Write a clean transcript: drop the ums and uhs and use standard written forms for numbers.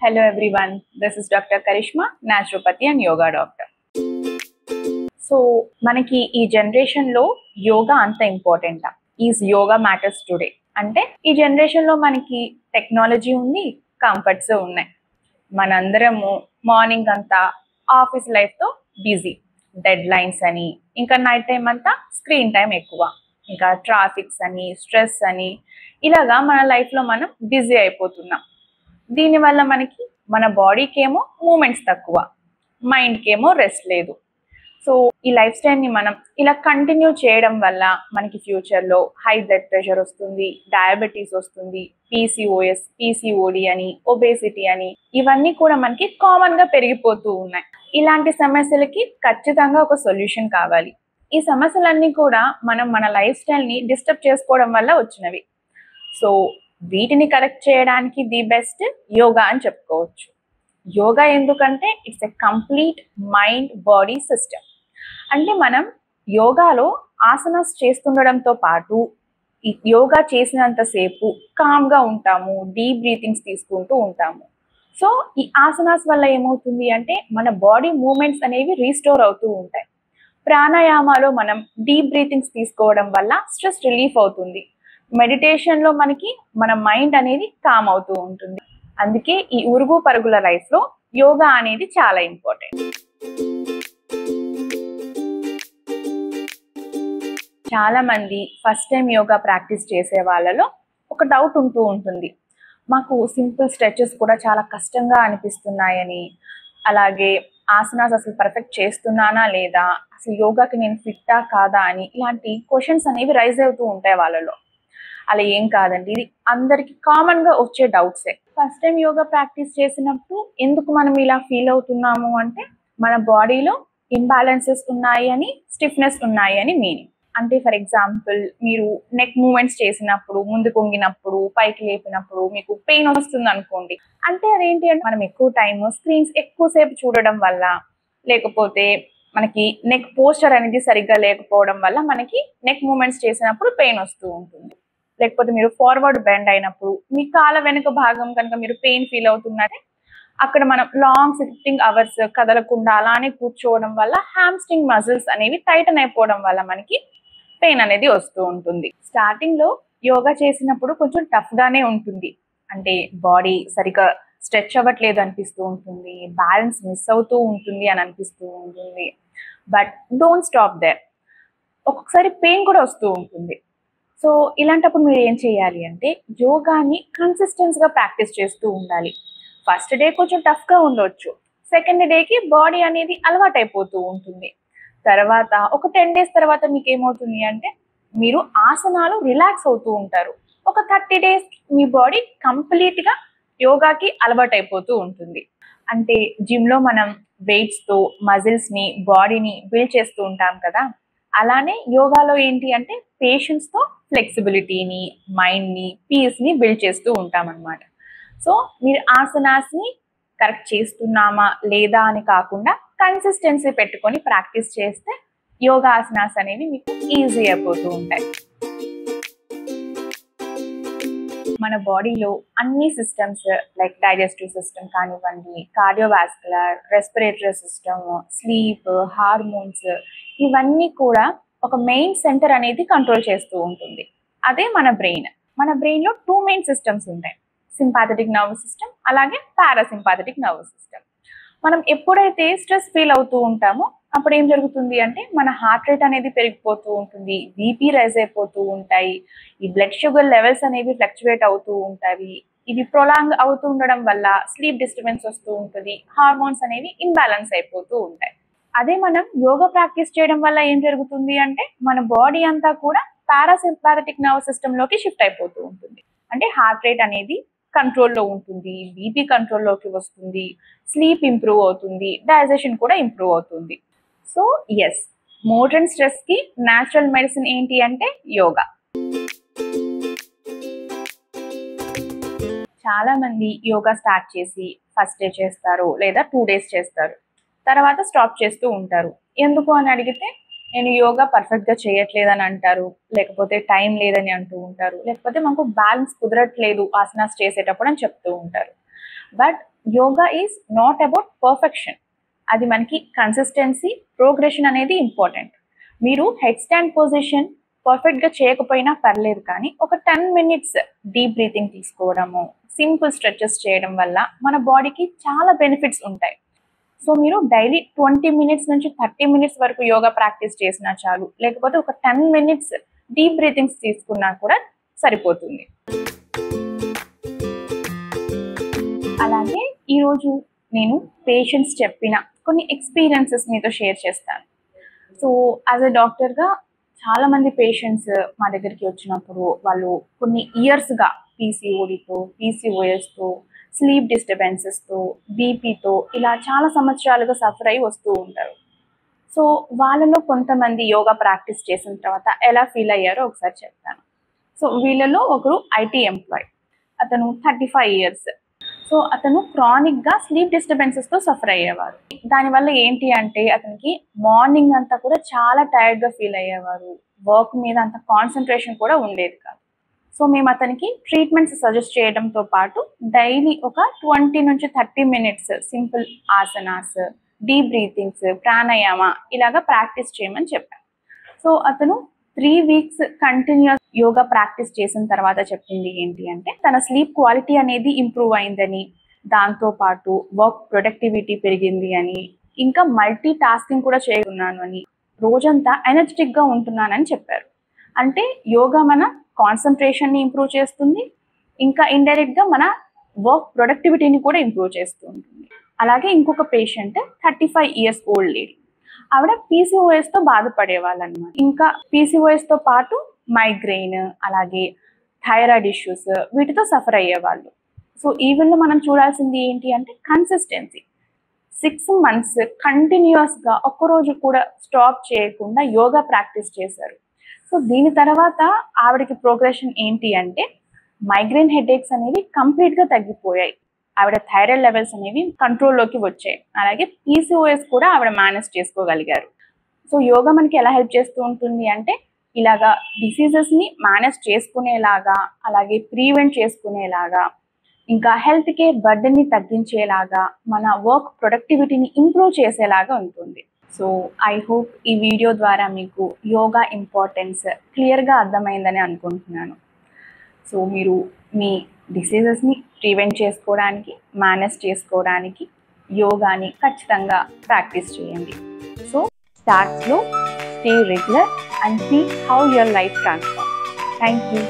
Hello everyone, this is Dr. Karishma, naturopathy and yoga doctor. So మనకి ఈ generation లో యోగా అంత ఇంపార్టెంటా? ఈజ్ యోగా మ్యాటర్స్ టుడే అంటే ఈ జనరేషన్ లో మనకి టెక్నాలజీ ఉంది, కంఫర్ట్స్ ఉన్నాయి. మనందరము మార్నింగ్ అంతా ఆఫీస్ లైఫ్ తో బిజీ, డెడ్ లైన్స్ అని, ఇంకా నైట్ టైం అంతా స్క్రీన్ టైం ఎక్కువ, ఇంకా ట్రాఫిక్స్ అని, స్ట్రెస్ అని, ఇలాగా మన లైఫ్ లో మనం బిజీ అయిపోతున్నాం. దీనివల్ల మనకి మన బాడీకి ఏమో మూమెంట్స్ తక్కువ, మైండ్కి ఏమో రెస్ట్ లేదు. సో ఈ లైఫ్ స్టైల్ని మనం ఇలా కంటిన్యూ చేయడం వల్ల మనకి ఫ్యూచర్లో హై బ్లడ్ ప్రెషర్ వస్తుంది, డయాబెటీస్ వస్తుంది, పీసీఓఎస్, పీసీఓడి అని, ఒబేసిటీ అని, ఇవన్నీ కూడా మనకి కామన్గా పెరిగిపోతూ ఉన్నాయి. ఇలాంటి సమస్యలకి ఖచ్చితంగా ఒక సొల్యూషన్ కావాలి. ఈ సమస్యలన్నీ కూడా మనం మన లైఫ్ స్టైల్ని డిస్టర్బ్ చేసుకోవడం వల్ల వచ్చినవి. సో వీటిని కరెక్ట్ చేయడానికి ది బెస్ట్ యోగా అని చెప్పుకోవచ్చు. యోగా ఎందుకంటే it's a complete mind body system. అంటే మనం యోగాలో ఆసనాస్ చేస్తుండడంతో పాటు ఈ యోగా చేసినంతసేపు కామ్గా ఉంటాము, డీప్ బ్రీతింగ్స్ తీసుకుంటూ ఉంటాము. సో ఈ ఆసనాస్ వల్ల ఏమవుతుంది అంటే మన బాడీ మూమెంట్స్ అనేవి రీస్టోర్ అవుతూ ఉంటాయి. ప్రాణాయామాలో మనం డీప్ బ్రీతింగ్స్ తీసుకోవడం వల్ల స్ట్రెస్ రిలీఫ్ అవుతుంది. మెడిటేషన్లో మనకి మన మైండ్ అనేది కామ్ అవుతూ ఉంటుంది. అందుకే ఈ ఉరుగు పరుగుల లైఫ్లో యోగా అనేది చాలా ఇంపార్టెంట్. చాలా మంది ఫస్ట్ టైం యోగా ప్రాక్టీస్ చేసే వాళ్ళలో ఒక డౌట్ ఉంటూ ఉంటుంది, మాకు సింపుల్ స్ట్రెచెస్ కూడా చాలా కష్టంగా అనిపిస్తున్నాయని, అలాగే ఆసనాస్ అసలు పర్ఫెక్ట్ చేస్తున్నానా లేదా, అసలు యోగాకి నేను ఫిట్టా కాదా అని, ఇలాంటి క్వశ్చన్స్ అనేవి రైజ్ అవుతూ ఉంటాయి వాళ్ళలో. అలా ఏం కాదండి, ఇది అందరికి కామన్ గా వచ్చే డౌట్సే. ఫస్ట్ టైం యోగా ప్రాక్టీస్ చేసినప్పుడు ఎందుకు మనం ఇలా ఫీల్ అవుతున్నాము అంటే మన బాడీలో ఇంబ్యాలెన్సెస్ ఉన్నాయి అని, స్టిఫ్నెస్ ఉన్నాయి అని మీనింగ్. అంటే ఫర్ ఎగ్జాంపుల్ మీరు నెక్ మూమెంట్స్ చేసినప్పుడు, ముందు కొంగినప్పుడు, పైకి లేపినప్పుడు మీకు పెయిన్ వస్తుంది అనుకోండి. అంటే అదేంటి అంటే మనం ఎక్కువ టైం స్క్రీన్స్ ఎక్కువసేపు చూడడం వల్ల, లేకపోతే మనకి నెక్ పోస్చర్ అనేది సరిగ్గా లేకపోవడం వల్ల మనకి నెక్ మూమెంట్స్ చేసినప్పుడు పెయిన్ వస్తూ ఉంటుంది. లేకపోతే మీరు ఫార్వర్డ్ బెండ్ అయినప్పుడు మీ కాళ్ళ వెనుక భాగం కనుక మీరు పెయిన్ ఫీల్ అవుతున్నారంటే అక్కడ మనం లాంగ్ సిట్టింగ్ అవర్స్ కదలకుండా అలానే కూర్చోవడం వల్ల హ్యామ్స్ట్రింగ్ మజిల్స్ అనేవి టైటన్ అయిపోవడం వల్ల మనకి పెయిన్ అనేది వస్తూ ఉంటుంది. స్టార్టింగ్ లో యోగా చేసినప్పుడు కొంచెం టఫ్ గానే ఉంటుంది. అంటే బాడీ సరిగ్గా స్ట్రెచ్ అవ్వట్లేదు అనిపిస్తూ ఉంటుంది, బ్యాలెన్స్ మిస్ అవుతూ ఉంటుంది అని అనిపిస్తూ ఉంటుంది. But don't stop there. ఒక్కొక్కసారి పెయిన్ కూడా వస్తూ ఉంటుంది. సో ఇలాంటప్పుడు మీరు ఏం చేయాలి అంటే యోగాని కన్సిస్టెన్స్గా ప్రాక్టీస్ చేస్తూ ఉండాలి. ఫస్ట్ డే కొంచెం టఫ్గా ఉండొచ్చు, సెకండ్ డేకి బాడీ అనేది అలవాటు అయిపోతూ ఉంటుంది. తర్వాత ఒక 10 days తర్వాత మీకు ఏమవుతుంది అంటే మీరు ఆసనాలు రిలాక్స్ అవుతూ ఉంటారు. ఒక 30 days మీ బాడీ కంప్లీట్గా యోగాకి అలవాటు అయిపోతూ ఉంటుంది. అంటే జిమ్లో మనం వెయిట్స్తో మజిల్స్ని, బాడీని బిల్డ్ చేస్తూ ఉంటాం కదా, అలానే యోగాలో ఏంటి అంటే పేషెన్స్తో ఫ్లెక్సిబిలిటీని, మైండ్ని, పీస్ని బిల్డ్ చేస్తూ ఉంటాం అన్నమాట. సో మీరు ఆసనాస్ని కరెక్ట్ చేస్తున్నామా లేదా అని కాకుండా కన్సిస్టెన్సీ పెట్టుకొని ప్రాక్టీస్ చేస్తే యోగా ఆసనాస్ అనేవి మీకు ఈజీ అయిపోతూ ఉంటాయి. మన బాడీలో అన్ని సిస్టమ్స్ లైక్ డైజెస్టివ్ సిస్టమ్ కానివ్వండి, cardiovascular, respiratory system, sleep, hormones, ఇవన్నీ కూడా ఒక మెయిన్ సెంటర్ అనేది కంట్రోల్ చేస్తూ ఉంటుంది. అదే మన బ్రెయిన్. మన బ్రెయిన్లో 2 మెయిన్ సిస్టమ్స్ ఉంటాయి, సింపాథెటిక్ నర్వస్ సిస్టమ్ అలాగే పారాసింపాథెటిక్ నర్వస్ సిస్టమ్. మనం ఎప్పుడైతే స్ట్రెస్ ఫీల్ అవుతూ ఉంటామో అప్పుడు ఏం జరుగుతుంది అంటే మన హార్ట్ రేట్ అనేది పెరిగిపోతూ ఉంటుంది, బీపీ రైజ్ అయిపోతూ ఉంటాయి, ఈ బ్లడ్ షుగర్ లెవెల్స్ అనేవి ఫ్లక్చువేట్ అవుతూ ఉంటాయి. ఇవి ప్రొలాంగ్ అవుతూ ఉండడం వల్ల స్లీప్ డిస్టర్బెన్స్ వస్తూ ఉంటుంది, హార్మోన్స్ అనేవి ఇంబ్యాలెన్స్ అయిపోతూ ఉంటాయి. అదే మనం యోగా ప్రాక్టీస్ చేయడం వల్ల ఏం జరుగుతుంది అంటే మన బాడీ అంతా కూడా పారాసింపాథెటిక్ నర్వస్ సిస్టంలోకి షిఫ్ట్ అయిపోతూ ఉంటుంది. అంటే హార్ట్ రేట్ అనేది కంట్రోల్లో ఉంటుంది, బీపీ కంట్రోల్లోకి వస్తుంది, స్లీప్ ఇంప్రూవ్ అవుతుంది, డైజెషన్ కూడా ఇంప్రూవ్ అవుతుంది. సో ఎస్, మోడర్న్ స్ట్రెస్కి న్యాచురల్ మెడిసిన్ ఏంటి అంటే యోగా. చాలా మంది యోగా స్టార్ట్ చేసి ఫస్ట్ డే చేస్తారు లేదా 2 days చేస్తారు, తర్వాత స్టాప్ చేస్తూ ఉంటారు. ఎందుకు అని అడిగితే నేను యోగా పర్ఫెక్ట్గా చేయట్లేదని అంటారు, లేకపోతే టైం లేదని అంటూ ఉంటారు, లేకపోతే మాకు బ్యాలెన్స్ కుదరట్లేదు ఆసనాస్ చేసేటప్పుడు అని చెప్తూ ఉంటారు. But yoga is not about perfection. అది మనకి కన్సిస్టెన్సీ, ప్రోగ్రెషన్ అనేది ఇంపార్టెంట్. మీరు హెడ్ స్టాండ్ పొజిషన్ పర్ఫెక్ట్గా చేయకపోయినా పర్లేదు, కానీ ఒక 10 minutes డీప్ బ్రీతింగ్ తీసుకోవడము, సింపుల్ స్ట్రెచెస్ చేయడం వల్ల మన బాడీకి చాలా బెనిఫిట్స్ ఉంటాయి. సో మీరు డైలీ 20 minutes నుంచి 30 minutes వరకు యోగా ప్రాక్టీస్ చేసినా చాలు, లేకపోతే ఒక 10 minutes డీప్ బ్రీతింగ్స్ తీసుకున్నా కూడా సరిపోతుంది. అలాగే ఈరోజు నేను పేషెంట్స్ చెప్పిన కొన్ని ఎక్స్పీరియన్సెస్ మీతో షేర్ చేస్తాను. సో యాజ్ ఎ డాక్టర్గా చాలామంది పేషెంట్స్ మా దగ్గరికి వచ్చినప్పుడు వాళ్ళు కొన్ని ఇయర్స్గా పీసీఓడితో, పీసీఓఎస్తో, స్లీప్ డిస్టర్బెన్సెస్తో, బీపీతో ఇలా చాలా సంవత్సరాలుగా సఫర్ అయ్యి వస్తూ ఉంటారు. సో వాళ్ళలో కొంతమంది యోగా ప్రాక్టీస్ చేసిన తర్వాత ఎలా ఫీల్ అయ్యారో ఒకసారి చెప్తాను. సో వీళ్ళలో ఒకరు ఐటీ ఎంప్లాయ్, అతను 35 years. సో అతను క్రానిక్గా స్లీప్ డిస్టర్బెన్సెస్తో సఫర్ అయ్యేవారు. దానివల్ల ఏంటి అంటే అతనికి మార్నింగ్ అంతా కూడా చాలా టైర్డ్గా ఫీల్ అయ్యేవారు, వర్క్ మీద అంత కాన్సన్ట్రేషన్ కూడా ఉండేది కాదు. సో మేము అతనికి ట్రీట్మెంట్స్ సజెస్ట్ చేయడంతో పాటు డైలీ ఒక 20 నుంచి 30 minutes simple asanas, deep breathings, pranayama ఇలాగా ప్రాక్టీస్ చేయమని చెప్పాను. సో అతను 3 weeks కంటిన్యూస్ యోగా ప్రాక్టీస్ చేసిన తర్వాత చెప్పింది ఏంటి అంటే తన స్లీప్ క్వాలిటీ అనేది ఇంప్రూవ్ అయిందని, దాంతోపాటు వర్క్ ప్రొడక్టివిటీ పెరిగింది అని, ఇంకా మల్టీ టాస్కింగ్ కూడా చేస్తున్నాను అని, రోజంతా ఎనర్జెటిక్గా ఉంటున్నానని చెప్పారు. అంటే యోగా మన కాన్సన్ట్రేషన్ని ఇంప్రూవ్ చేస్తుంది, ఇంకా ఇండైరెక్ట్గా మన వర్క్ ప్రొడక్టివిటీని కూడా ఇంప్రూవ్ చేస్తూ ఉంటుంది. అలాగే ఇంకొక పేషెంట్ 35 years old లేడీ, ఆవిడ పీసీఓఎస్తో బాధపడేవాళ్ళు అనమాట. ఇంకా పీసీఓఎస్తో పాటు మైగ్రెయిన్, అలాగే థైరాయిడ్ ఇష్యూస్ వీటితో సఫర్ అయ్యేవాళ్ళు. సో ఈ వీళ్ళు మనం చూడాల్సింది ఏంటి అంటే కన్సిస్టెన్సీ. 6 months కంటిన్యూస్గా ఒక్కరోజు కూడా స్టాప్ చేయకుండా యోగా ప్రాక్టీస్ చేశారు. సో దీని తర్వాత ఆవిడకి ప్రోగ్రెషన్ ఏంటి అంటే మైగ్రెయిన్ హెడేక్స్ అనేవి కంప్లీట్గా తగ్గిపోయాయి, ఆవిడ థైరాయిడ్ లెవెల్స్ అనేవి కంట్రోల్లోకి వచ్చాయి, అలాగే పీసీఓఎస్ కూడా ఆవిడ మేనేజ్ చేసుకోగలిగారు. సో యోగా మనకి ఎలా హెల్ప్ చేస్తూ ఉంటుంది అంటే ఇలాగా డిసీజెస్ని మేనేజ్ చేసుకునేలాగా, అలాగే ప్రివెంట్ చేసుకునేలాగా, ఇంకా హెల్త్ కేర్ బర్డెన్ని తగ్గించేలాగా, మన వర్క్ ప్రొడక్టివిటీని ఇంప్రూవ్ చేసేలాగా ఉంటుంది. సో ఐ హోప్ ఈ వీడియో ద్వారా మీకు యోగా ఇంపార్టెన్స్ క్లియర్గా అర్థమైందని అనుకుంటున్నాను. సో మీరు మీ డిసీజెస్ని ప్రివెంట్ చేసుకోవడానికి, మేనేజ్ చేసుకోవడానికి యోగాని ఖచ్చితంగా ప్రాక్టీస్ చేయండి. So start slow, stay regular and see how your life transform. Thank you.